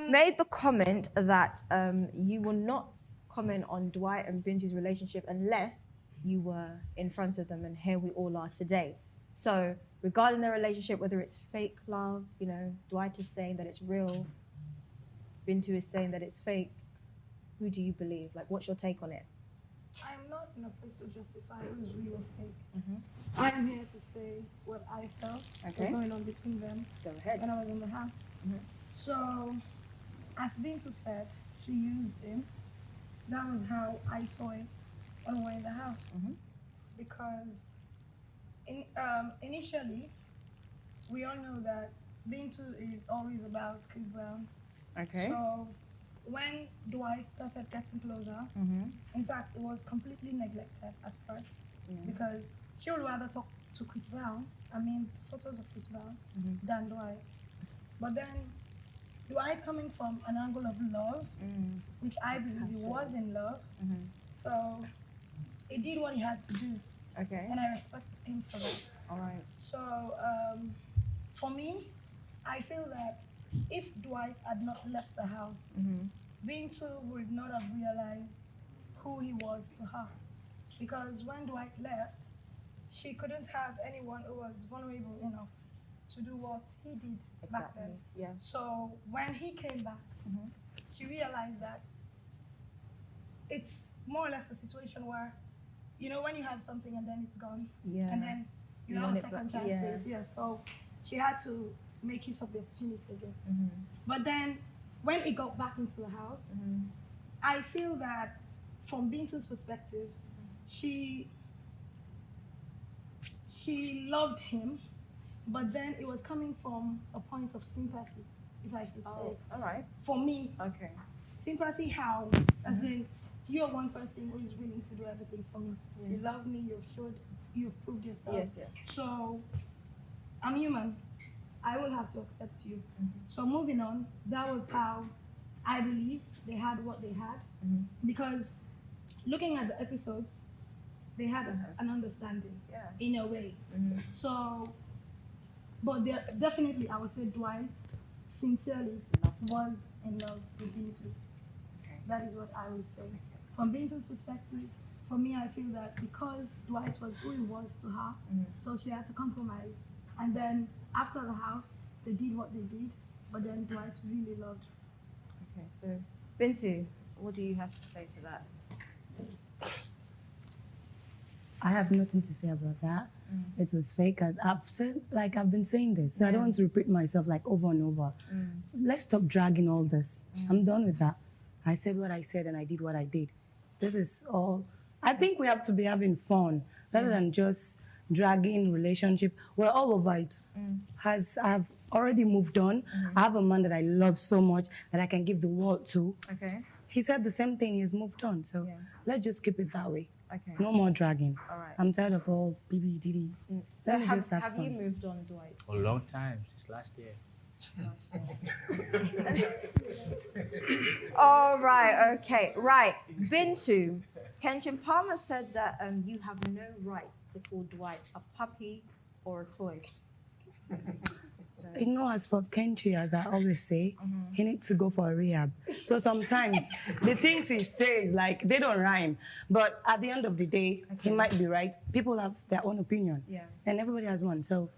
made the comment that you will not comment on Dwight and Bintu's relationship unless you were in front of them, and here we all are today. So regarding their relationship, whether it's fake love, you know, Dwight is saying that it's real, Bintu is saying that it's fake. Who do you believe? Like, what's your take on it? I'm not in a place to justify who's real or fake. I'm here to say what I felt was going on between them. Go ahead. When I was in the house. So, as Bintu said, she used him. That was how I saw it when we were in the house. Because initially, we all know that Bintu is always about Chris Brown. Okay. So when Dwight started getting closer, in fact, it was completely neglected at first because she would rather talk to Chris Brown, photos of Chris Brown, than Dwight. But then Dwight coming from an angle of love, which I believe he was in love, so he did what he had to do. Okay. And I respect him for that. All right. So for me, I feel that if Dwight had not left the house, Bintu would not have realized who he was to her. Because when Dwight left, she couldn't have anyone who was vulnerable enough to do what he did back then. Yeah. So when he came back, she realized that it's more or less a situation where, you know, when you have something and then it's gone, and then you have a second chance to it. Yeah. So she had to make use of the opportunity again. But then when it got back into the house, I feel that from Bintu's perspective, she loved him, but then it was coming from a point of sympathy, if I should say. All right. For me. Okay. Sympathy how? As in, you're one person who is willing to do everything for me. You love me, you've proved yourself. Yes. So, I'm human. I will have to accept you. So moving on, that was how I believe they had what they had. Because looking at the episodes, they had an understanding in a way. So, but definitely I would say Dwight sincerely was in love with Bintu. That is what I would say. From Bintu's perspective, for me, I feel that because Dwight was who he was to her, so she had to compromise. And then after the house, they did what they did, but then Dwight really loved. Okay, so Bintu, what do you have to say to that? I have nothing to say about that. It was fake, as I've said, like I've been saying this, so I don't want to repeat myself like over and over. Let's stop dragging all this. I'm done with that. I said what I said and I did what I did. This is all. I think we have to be having fun rather than just dragging relationship. We're all over it. I've already moved on. I have a man that I love so much that I can give the world to. Okay. He said the same thing. He's moved on. So let's just keep it that way. Okay. No more dragging. All right. I'm tired of all BB. So have you moved on, Dwight? A long time, since last year. All right, okay, right. Bintu, Kenshin Palmer said that you have no right to call Dwight a puppy or a toy. You know, as for Kenchi, as I always say, he needs to go for a rehab. So sometimes the things he says, like, they don't rhyme. But at the end of the day, he might be right. People have their own opinion. Yeah. And everybody has one. So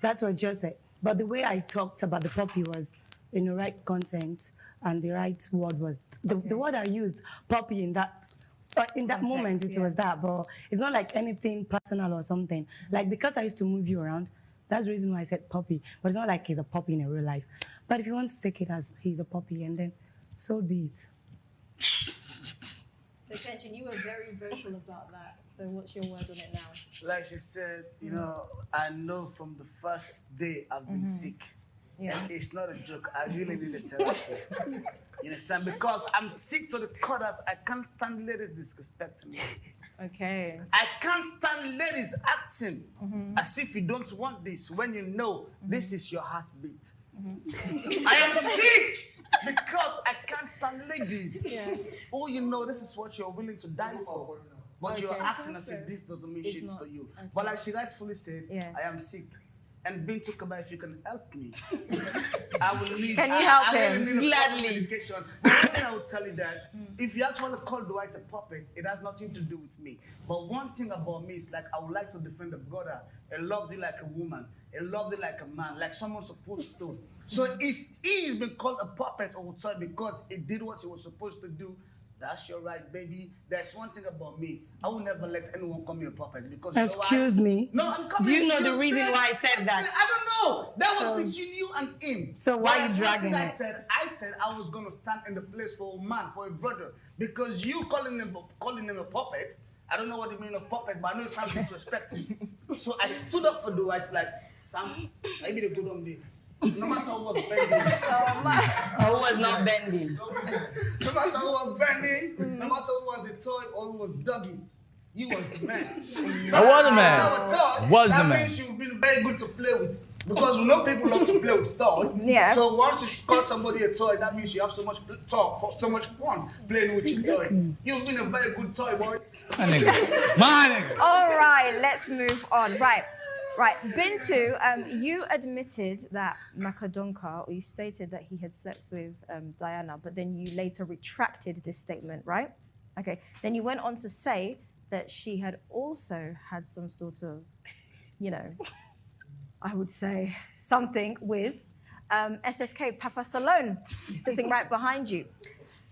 that's what just said. But the way I talked about the puppy was in the right content, and the right word was, the word I used, puppy, in that context, moment, it was that. But it's not like anything personal or something. Like, because I used to move you around, that's the reason why I said puppy. But it's not like he's a puppy in a real life. But if he wants to take it as he's a puppy, and then so be it. So, Kenshin, you were very vocal about that. So what's your word on it now? Like she said, you know, I know from the first day I've been sick. Yeah. And it's not a joke. I really need a therapist. You understand? Because I'm sick to the core that I can't stand ladies disrespecting me. Okay. I can't stand ladies acting as if you don't want this when you know this is your heartbeat. I am sick because I can't stand ladies. Yeah. Oh, you know, this is what you're willing to die for. But you're acting as if this doesn't mean shit to you. Okay. But like she rightfully said, I am sick. And Bintu Kaba, if you can help me, I will need. Can you help I him? really need Gladly. medication. But one thing I will tell you that if you actually call Dwight a puppet, it has nothing to do with me. But one thing about me is like I would like to defend a brother. I loved you like a woman. I loved you like a man, like someone's supposed to. So if he's been called a puppet or toy because he did what he was supposed to do, that's your right, baby. There's one thing about me. I will never let anyone call me a puppet because you know why? Excuse me. No, I'm coming. Do you know the reason why I said that? I don't know. That was between you and him. So why But you that's one dragging thing it? I said I was gonna stand in the place for a man, for a brother, because you calling him a puppet. I don't know what the meaning of puppet, but I know it sounds disrespectful. So I stood up for the wife like, Sam, maybe the good on me. No matter who was bending. I was not bending. No matter who was bending, no matter who was the toy or who was Dougie, you was the man. I was the man. Was that the man. means you've been very good to play with. Because we know people love to play with toys. Yeah. So once you call somebody a toy, that means you have so much so much fun playing with your toy. You've been a very good toy, boy. My nigga. My nigga. All right, let's move on. Right. Bintu, you admitted that Makadonka, or you stated that he had slept with Diana, but then you later retracted this statement, right? Okay. Then you went on to say that she had also had some sort of, you know, I would say something with SSK, Papa Salone, sitting right behind you.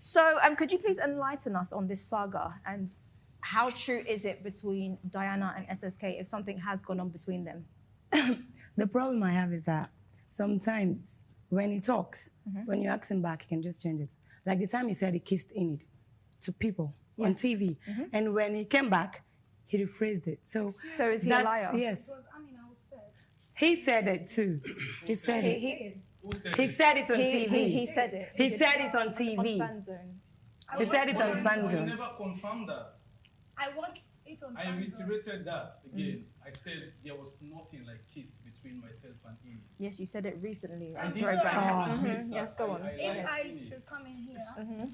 So could you please enlighten us on this saga and how true is it between Diana and SSK if something has gone on between them? The problem I have is that sometimes when he talks, when you ask him back, he can just change it. Like the time he said he kissed Enid to people on TV. And when he came back, he rephrased it. So is he a liar? Yes. It was Amina who said. He said it too. He said it. He said it on TV. He said it. He said it on On TV. Fan Zone. He said it on I Fanzone. never confirmed that. I watched it on I Fan Zone. reiterated that again. I said there was nothing like kiss between myself and him. Yes, you said it recently I on the did program. admit that. Yes, go on. I If I seen it. should come in here,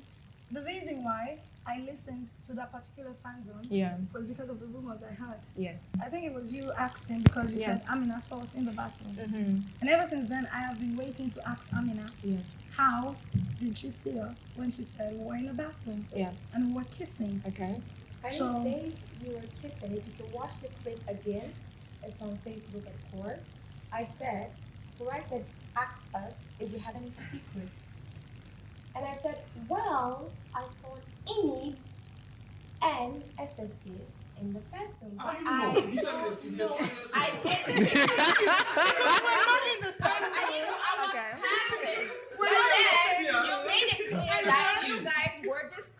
the reason why I listened to that particular fan zone Yeah. was because of the rumors I heard. Yes. I think it was you asked him because you Yes. said Amina saw us in the bathroom. And ever since then, I have been waiting to ask Amina, Yes. how did she see us when she said we were in the bathroom Yes. and we were kissing? Okay. I So- didn't say you were kissing. If you can watch the clip again, it's on Facebook, of course. I said, asked us if we had any secrets. And I said, well, I saw Amy and SSK in the bathroom. How But do you I know? You said don't it in the know. toilet. I didn't. Okay. I was passing. But then you made it clear that you guys were discussing.